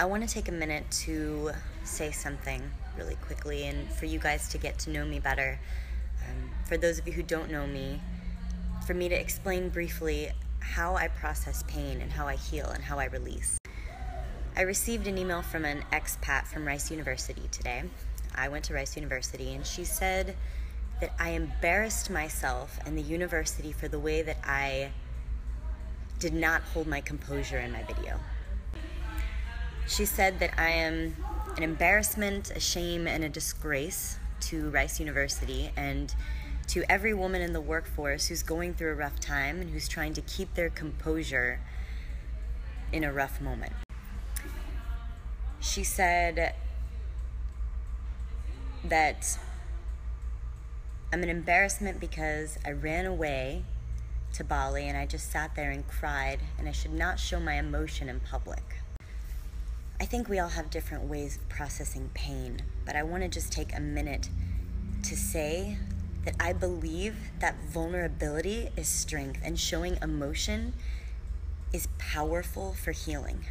I want to take a minute to say something really quickly and for you guys to get to know me better. For those of you who don't know me, for me to explain briefly how I process pain and how I heal and how I release. I received an email from an expat from Rice University today. I went to Rice University, and she said that I embarrassed myself and the university for the way that I did not hold my composure in my video. She said that I am an embarrassment, a shame, and a disgrace to Rice University and to every woman in the workforce who's going through a rough time and who's trying to keep their composure in a rough moment. She said that I'm an embarrassment because I ran away to Bali and I just sat there and cried, and I should not show my emotion in public. I think we all have different ways of processing pain, but I want to just take a minute to say that I believe that vulnerability is strength and showing emotion is powerful for healing.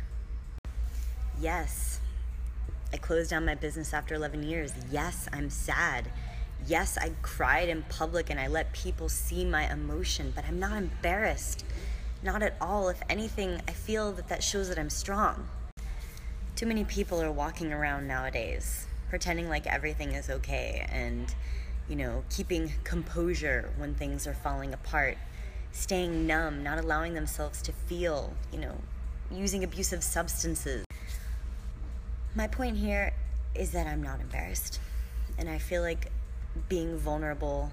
Yes, I closed down my business after 11 years. Yes, I'm sad. Yes, I cried in public and I let people see my emotion, but I'm not embarrassed. Not at all. If anything, I feel that that shows that I'm strong. Too many people are walking around nowadays pretending like everything is okay and, keeping composure when things are falling apart, staying numb, not allowing themselves to feel, using abusive substances. My point here is that I'm not embarrassed, and I feel like being vulnerable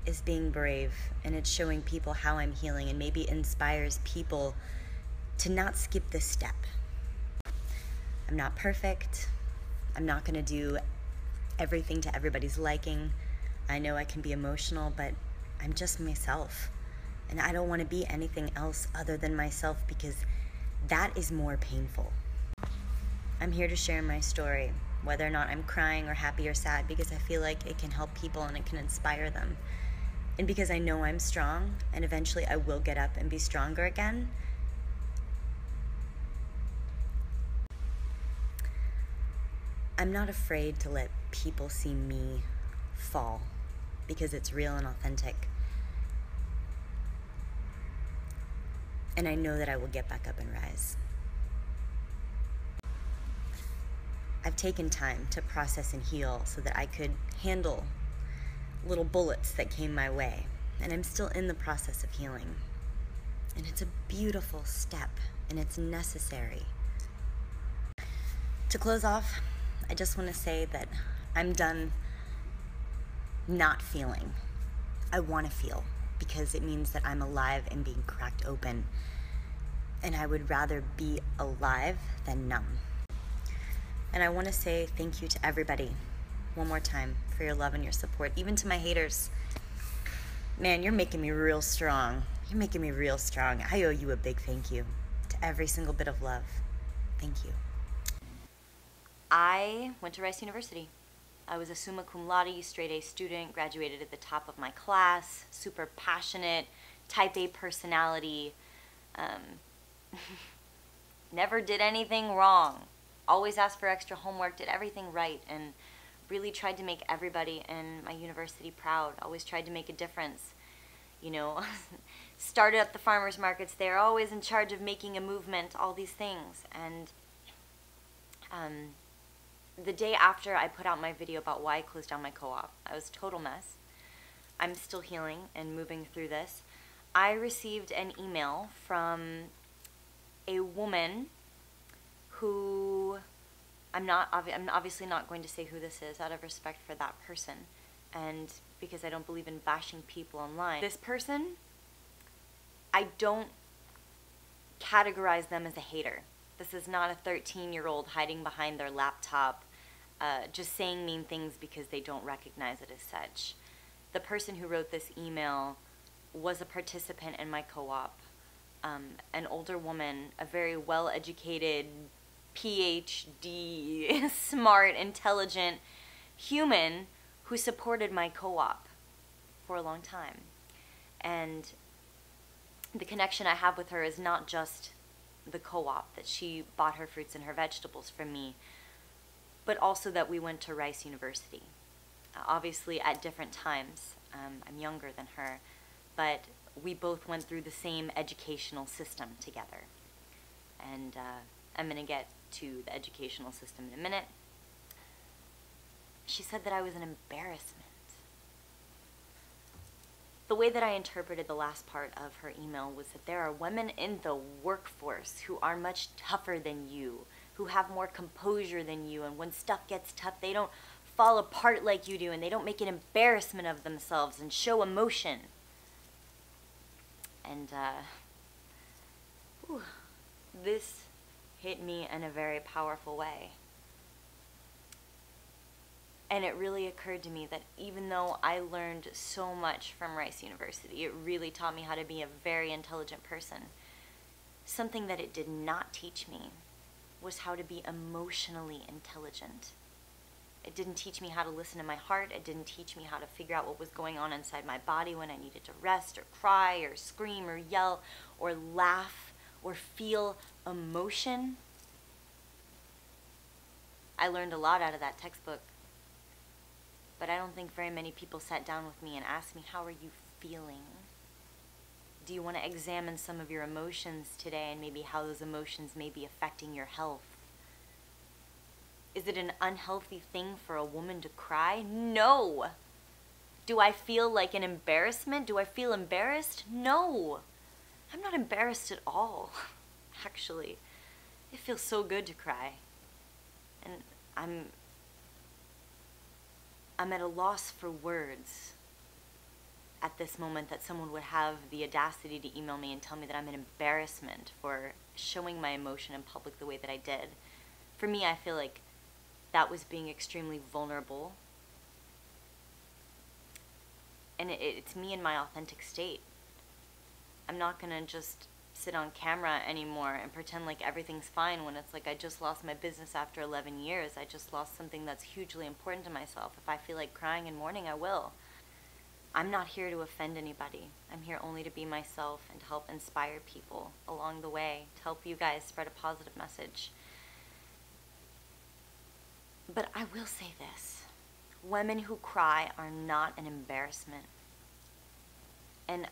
is being brave, and it's showing people how I'm healing and maybe inspires people to not skip this step. I'm not perfect. I'm not going to do everything to everybody's liking. I know I can be emotional, but I'm just myself, and I don't want to be anything else other than myself because that is more painful. I'm here to share my story, whether or not I'm crying or happy or sad, because I feel like it can help people and it can inspire them. And because I know I'm strong, and eventually I will get up and be stronger again. I'm not afraid to let people see me fall because it's real and authentic. And I know that I will get back up and rise. I've taken time to process and heal so that I could handle little bullets that came my way. And I'm still in the process of healing. And it's a beautiful step, and it's necessary. To close off, I just want to say that I'm done not feeling. I want to feel because it means that I'm alive and being cracked open. And I would rather be alive than numb. And I want to say thank you to everybody one more time for your love and your support, even to my haters. Man, you're making me real strong. You're making me real strong. I owe you a big thank you to every single bit of love. Thank you. I went to Rice University. I was a summa cum laude, straight A student, graduated at the top of my class, super passionate, type A personality, never did anything wrong. Always asked for extra homework, did everything right, and really tried to make everybody in my university proud. Always tried to make a difference. Started at the farmers markets there, always in charge of making a movement, all these things. And the day after I put out my video about why I closed down my co-op, I was a total mess. I'm still healing and moving through this. I received an email from a woman who I'm obviously not going to say who this is out of respect for that person, and because I don't believe in bashing people online. This person, I don't categorize them as a hater. This is not a 13-year-old hiding behind their laptop just saying mean things because they don't recognize it as such. The person who wrote this email was a participant in my co-op, an older woman, a very well-educated, PhD, smart, intelligent human who supported my co-op for a long time. And the connection I have with her is not just the co-op, that she bought her fruits and her vegetables from me, but also that we went to Rice University. Obviously at different times. I'm younger than her, but we both went through the same educational system together. And I'm going to get to the educational system in a minute. She said that I was an embarrassment. The way that I interpreted the last part of her email was that there are women in the workforce who are much tougher than you, who have more composure than you, and when stuff gets tough, they don't fall apart like you do, and they don't make an embarrassment of themselves and show emotion. And this hit me in a very powerful way. And it really occurred to me that even though I learned so much from Rice University, it really taught me how to be a very intelligent person, something that it did not teach me was how to be emotionally intelligent. It didn't teach me how to listen to my heart. It didn't teach me how to figure out what was going on inside my body when I needed to rest or cry or scream or yell or laugh or feel emotion. I learned a lot out of that textbook. But I don't think very many people sat down with me and asked me, how are you feeling? Do you want to examine some of your emotions today and maybe how those emotions may be affecting your health? Is it an unhealthy thing for a woman to cry? No. Do I feel like an embarrassment? Do I feel embarrassed? No. I'm not embarrassed at all. Actually, it feels so good to cry. And I'm at a loss for words at this moment that someone would have the audacity to email me and tell me that I'm an embarrassment for showing my emotion in public the way that I did. For me, I feel like that was being extremely vulnerable. And it's me in my authentic state. I'm not gonna just sit on camera anymore and pretend like everything's fine when it's like I just lost my business after 11 years. I just lost something that's hugely important to myself. If I feel like crying and mourning, I will. I'm not here to offend anybody. I'm here only to be myself and to help inspire people along the way, to help you guys spread a positive message. But I will say this. Women who cry are not an embarrassment. And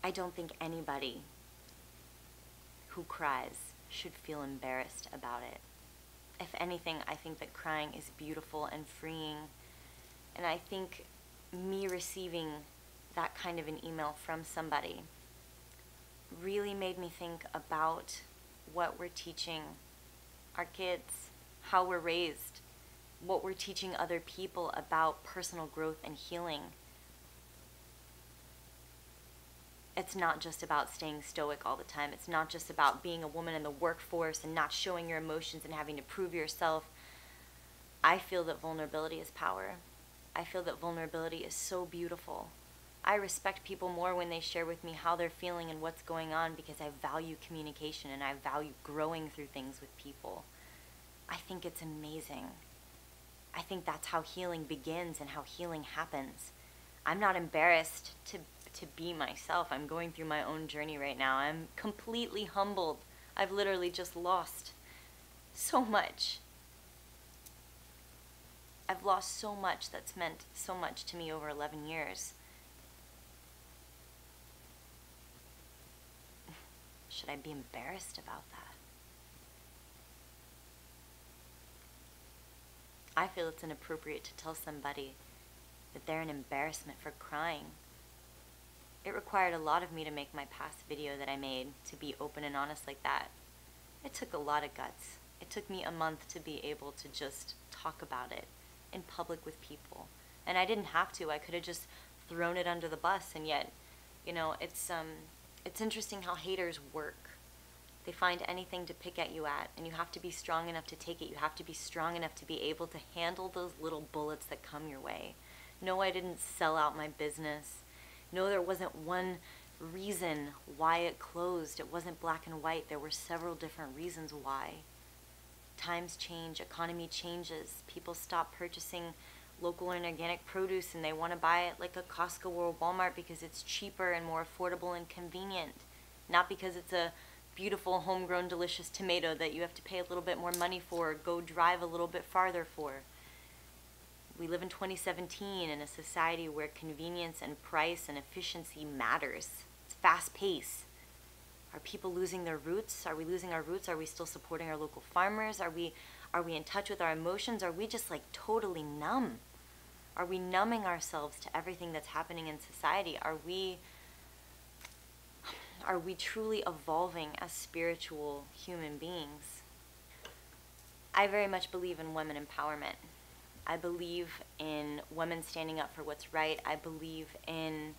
I don't think anybody who cries should feel embarrassed about it. If anything, I think that crying is beautiful and freeing. And I think me receiving that kind of an email from somebody really made me think about what we're teaching our kids, how we're raised, what we're teaching other people about personal growth and healing. It's not just about staying stoic all the time. It's not just about being a woman in the workforce and not showing your emotions and having to prove yourself. I feel that vulnerability is power. I feel that vulnerability is so beautiful. I respect people more when they share with me how they're feeling and what's going on, because I value communication and I value growing through things with people. I think it's amazing. I think that's how healing begins and how healing happens. I'm not embarrassed to be myself. I'm going through my own journey right now. I'm completely humbled. I've literally just lost so much. I've lost so much that's meant so much to me over 11 years. Should I be embarrassed about that? I feel it's inappropriate to tell somebody that they're an embarrassment for crying. It required a lot of me to make my past video that I made to be open and honest like that. It took a lot of guts. It took me a month to be able to just talk about it in public with people. And I didn't have to. I could have just thrown it under the bus, and yet, you know, it's interesting how haters work. They find anything to pick at you at, and you have to be strong enough to take it. You have to be strong enough to be able to handle those little bullets that come your way. No, I didn't sell out my business. No, there wasn't one reason why it closed. It wasn't black and white. There were several different reasons why. Times change, economy changes. People stop purchasing local and organic produce, and they want to buy it like a Costco or a Walmart because it's cheaper and more affordable and convenient. Not because it's a beautiful, homegrown, delicious tomato that you have to pay a little bit more money for, go drive a little bit farther for. We live in 2017 in a society where convenience and price and efficiency matters. It's fast pace. Are people losing their roots? Are we losing our roots? Are we still supporting our local farmers? Are we in touch with our emotions? Are we just like totally numb? Are we numbing ourselves to everything that's happening in society? Are we truly evolving as spiritual human beings? I very much believe in women empowerment. I believe in women standing up for what's right. I believe in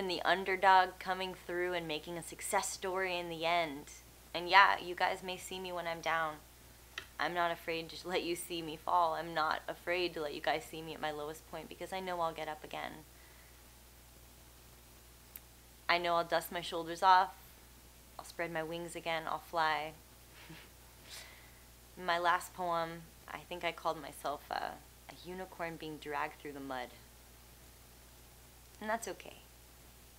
the underdog coming through and making a success story in the end. And yeah, you guys may see me when I'm down. I'm not afraid to let you see me fall. I'm not afraid to let you guys see me at my lowest point, because I know I'll get up again. I know I'll dust my shoulders off. I'll spread my wings again. I'll fly. My last poem, I think I called myself a unicorn being dragged through the mud. And that's okay.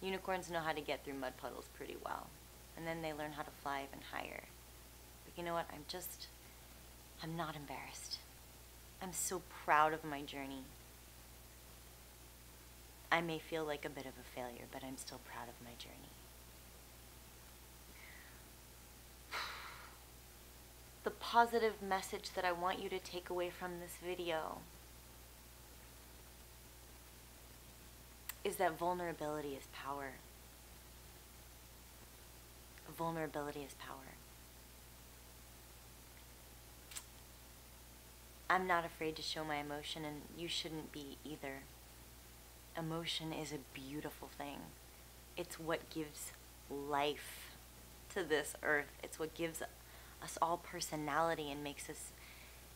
Unicorns know how to get through mud puddles pretty well. And then they learn how to fly even higher. But you know what? I'm not embarrassed. I'm so proud of my journey. I may feel like a bit of a failure, but I'm still proud of my journey. The positive message that I want you to take away from this video is that vulnerability is power. Vulnerability is power. I'm not afraid to show my emotion, and you shouldn't be either. Emotion is a beautiful thing. It's what gives life to this earth. It's what gives us all personality and makes us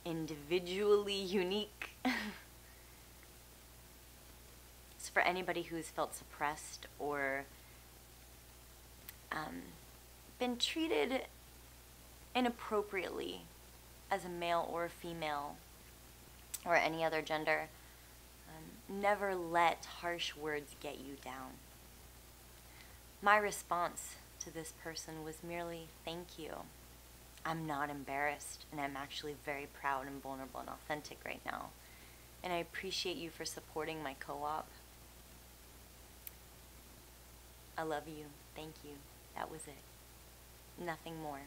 individually unique. So for anybody who's felt suppressed or been treated inappropriately as a male or a female or any other gender, never let harsh words get you down. My response to this person was merely, thank you. I'm not embarrassed, and I'm actually very proud and vulnerable and authentic right now. And I appreciate you for supporting my co-op. I love you. Thank you. That was it. Nothing more.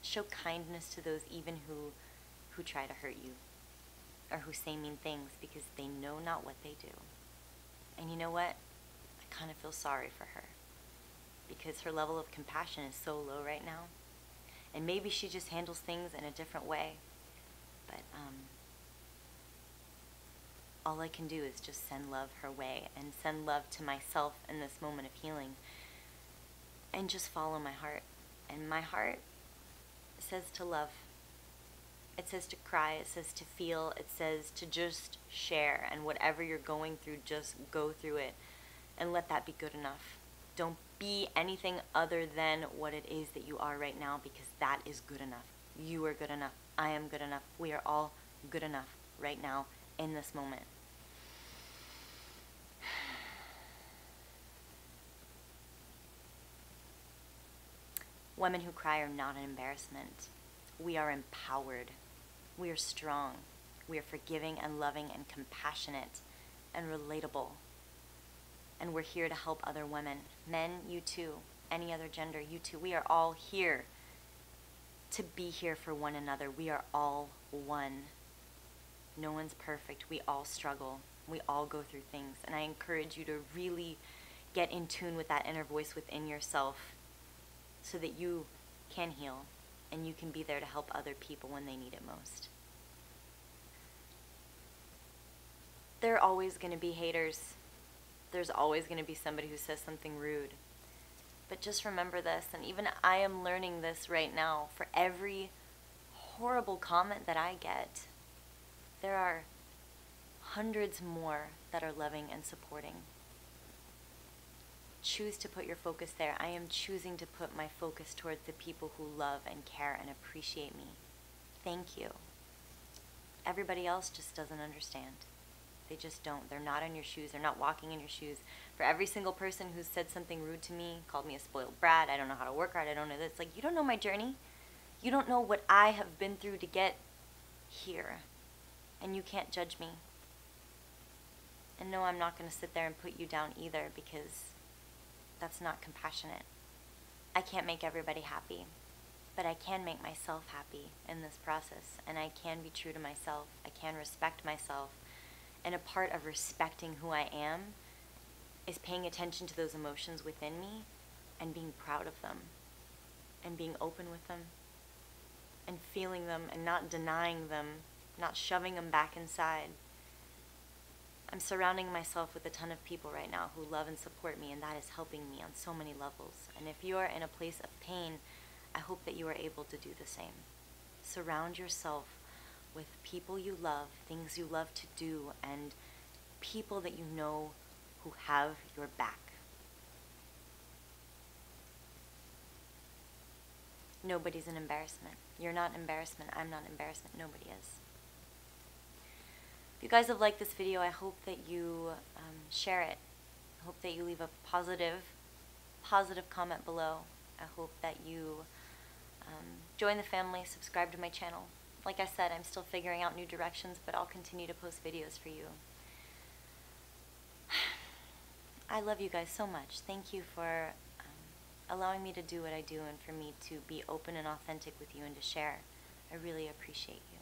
Show kindness to those even who try to hurt you or who say mean things, because they know not what they do. And you know what? I kind of feel sorry for her, because her level of compassion is so low right now. And maybe she just handles things in a different way. But all I can do is just send love her way and send love to myself in this moment of healing, and just follow my heart. And my heart says to love. It says to cry. It says to feel. It says to just share. And whatever you're going through, just go through it and let that be good enough. Don't be anything other than what it is that you are right now, because that is good enough. You are good enough. I am good enough. We are all good enough right now in this moment. Women who cry are not an embarrassment. We are empowered. We are strong. We are forgiving and loving and compassionate and relatable. And we're here to help other women. Men, you too. Any other gender, you too. We are all here to be here for one another. We are all one. No one's perfect. We all struggle. We all go through things. And I encourage you to really get in tune with that inner voice within yourself, so that you can heal and you can be there to help other people when they need it most. There are always going to be haters. There's always going to be somebody who says something rude. But just remember this, and even I am learning this right now. For every horrible comment that I get, there are hundreds more that are loving and supporting. Choose to put your focus there. I am choosing to put my focus towards the people who love and care and appreciate me. Thank you. Everybody else just doesn't understand. They just don't. They're not in your shoes. They're not walking in your shoes. For every single person who's said something rude to me, called me a spoiled brat, I don't know how to work hard, I don't know this. Like, you don't know my journey. You don't know what I have been through to get here. And you can't judge me. And no, I'm not going to sit there and put you down either, because that's not compassionate. I can't make everybody happy, but I can make myself happy in this process, and I can be true to myself. I can respect myself, and a part of respecting who I am is paying attention to those emotions within me and being proud of them and being open with them and feeling them and not denying them, not shoving them back inside. I'm surrounding myself with a ton of people right now who love and support me, and that is helping me on so many levels. And if you are in a place of pain, I hope that you are able to do the same. Surround yourself with people you love, things you love to do, and people that you know who have your back. Nobody's an embarrassment. You're not embarrassment. I'm not embarrassment. Nobody is. If you guys have liked this video, I hope that you share it. I hope that you leave a positive comment below. I hope that you join the family, subscribe to my channel. Like I said, I'm still figuring out new directions, but I'll continue to post videos for you. I love you guys so much. Thank you for allowing me to do what I do and for me to be open and authentic with you and to share. I really appreciate you.